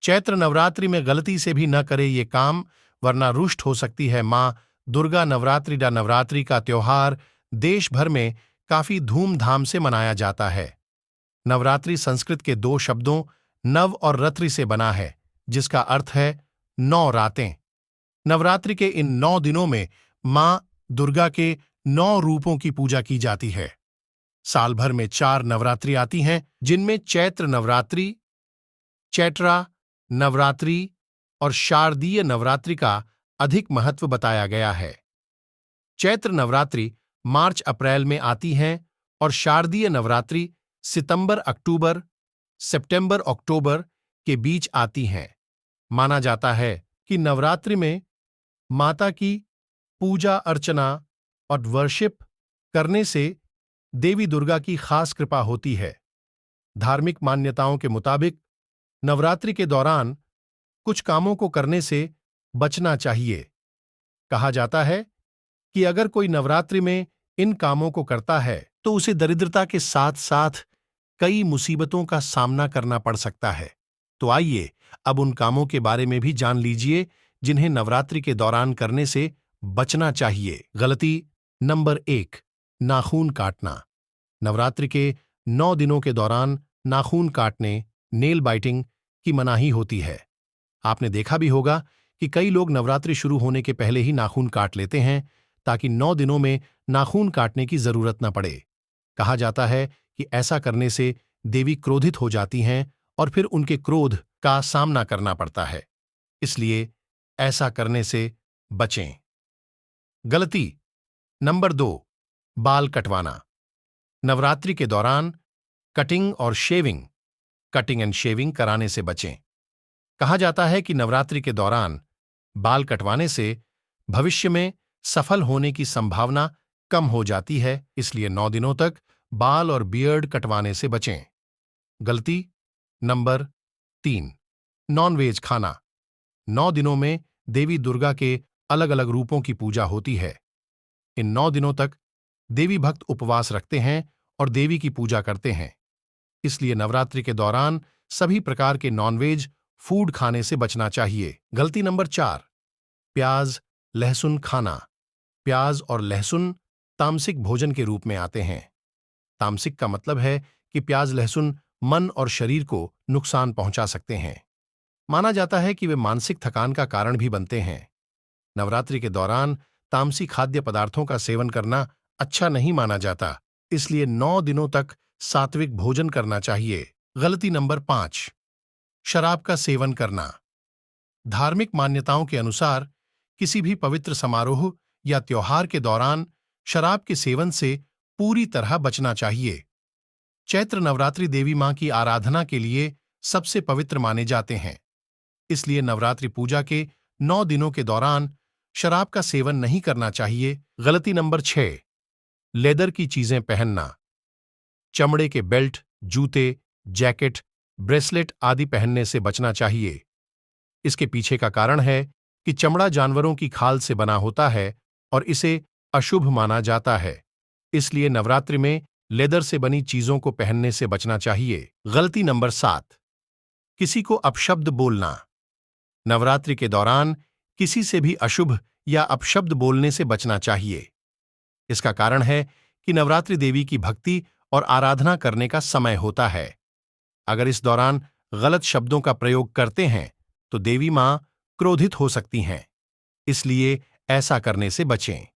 चैत्र नवरात्रि में गलती से भी न करे ये काम, वरना रुष्ट हो सकती है माँ दुर्गा। नवरात्रि का त्योहार देश भर में काफी धूमधाम से मनाया जाता है। नवरात्रि संस्कृत के दो शब्दों नव और रात्रि से बना है, जिसका अर्थ है 9 रातें। नवरात्रि के इन 9 दिनों में माँ दुर्गा के 9 रूपों की पूजा की जाती है। साल भर में 4 नवरात्रि आती हैं, जिनमें चैत्र नवरात्रि, चैत्रा नवरात्रि और शारदीय नवरात्रि का अधिक महत्व बताया गया है। चैत्र नवरात्रि मार्च अप्रैल में आती हैं और शारदीय नवरात्रि सितंबर अक्टूबर सितंबर अक्टूबर के बीच आती हैं। माना जाता है कि नवरात्रि में माता की पूजा अर्चना और वर्शिप करने से देवी दुर्गा की खास कृपा होती है। धार्मिक मान्यताओं के मुताबिक नवरात्रि के दौरान कुछ कामों को करने से बचना चाहिए। कहा जाता है कि अगर कोई नवरात्रि में इन कामों को करता है तो उसे दरिद्रता के साथ साथ कई मुसीबतों का सामना करना पड़ सकता है। तो आइए अब उन कामों के बारे में भी जान लीजिए जिन्हें नवरात्रि के दौरान करने से बचना चाहिए। गलती नंबर 1, नाखून काटना। नवरात्रि के 9 दिनों के दौरान नाखून काटने, नेल बाइटिंग की मनाही होती है। आपने देखा भी होगा कि कई लोग नवरात्रि शुरू होने के पहले ही नाखून काट लेते हैं ताकि 9 दिनों में नाखून काटने की जरूरत न पड़े। कहा जाता है कि ऐसा करने से देवी क्रोधित हो जाती हैं और फिर उनके क्रोध का सामना करना पड़ता है, इसलिए ऐसा करने से बचें। गलती नंबर 2, बाल कटवाना। नवरात्रि के दौरान कटिंग एंड शेविंग कराने से बचें। कहा जाता है कि नवरात्रि के दौरान बाल कटवाने से भविष्य में सफल होने की संभावना कम हो जाती है, इसलिए 9 दिनों तक बाल और बियर्ड कटवाने से बचें। गलती नंबर 3, नॉनवेज खाना। 9 दिनों में देवी दुर्गा के अलग अलग रूपों की पूजा होती है। इन 9 दिनों तक देवी भक्त उपवास रखते हैं और देवी की पूजा करते हैं, इसलिए नवरात्रि के दौरान सभी प्रकार के नॉनवेज फूड खाने से बचना चाहिए। गलती नंबर 4, प्याज लहसुन खाना। प्याज और लहसुन तामसिक भोजन के रूप में आते हैं। तामसिक का मतलब है कि प्याज लहसुन मन और शरीर को नुकसान पहुंचा सकते हैं। माना जाता है कि वे मानसिक थकान का कारण भी बनते हैं। नवरात्रि के दौरान तामसी खाद्य पदार्थों का सेवन करना अच्छा नहीं माना जाता, इसलिए 9 दिनों तक सात्विक भोजन करना चाहिए। गलती नंबर 5, शराब का सेवन करना। धार्मिक मान्यताओं के अनुसार किसी भी पवित्र समारोह या त्योहार के दौरान शराब के सेवन से पूरी तरह बचना चाहिए। चैत्र नवरात्रि देवी मां की आराधना के लिए सबसे पवित्र माने जाते हैं, इसलिए नवरात्रि पूजा के 9 दिनों के दौरान शराब का सेवन नहीं करना चाहिए। गलती नंबर 6, लेदर की चीजें पहनना। चमड़े के बेल्ट, जूते, जैकेट, ब्रेसलेट आदि पहनने से बचना चाहिए। इसके पीछे का कारण है कि चमड़ा जानवरों की खाल से बना होता है और इसे अशुभ माना जाता है, इसलिए नवरात्रि में लेदर से बनी चीजों को पहनने से बचना चाहिए। गलती नंबर 7, किसी को अपशब्द बोलना। नवरात्रि के दौरान किसी से भी अशुभ या अपशब्द बोलने से बचना चाहिए। इसका कारण है कि नवरात्रि देवी की भक्ति और आराधना करने का समय होता है। अगर इस दौरान गलत शब्दों का प्रयोग करते हैं तो देवी मां क्रोधित हो सकती हैं, इसलिए ऐसा करने से बचें।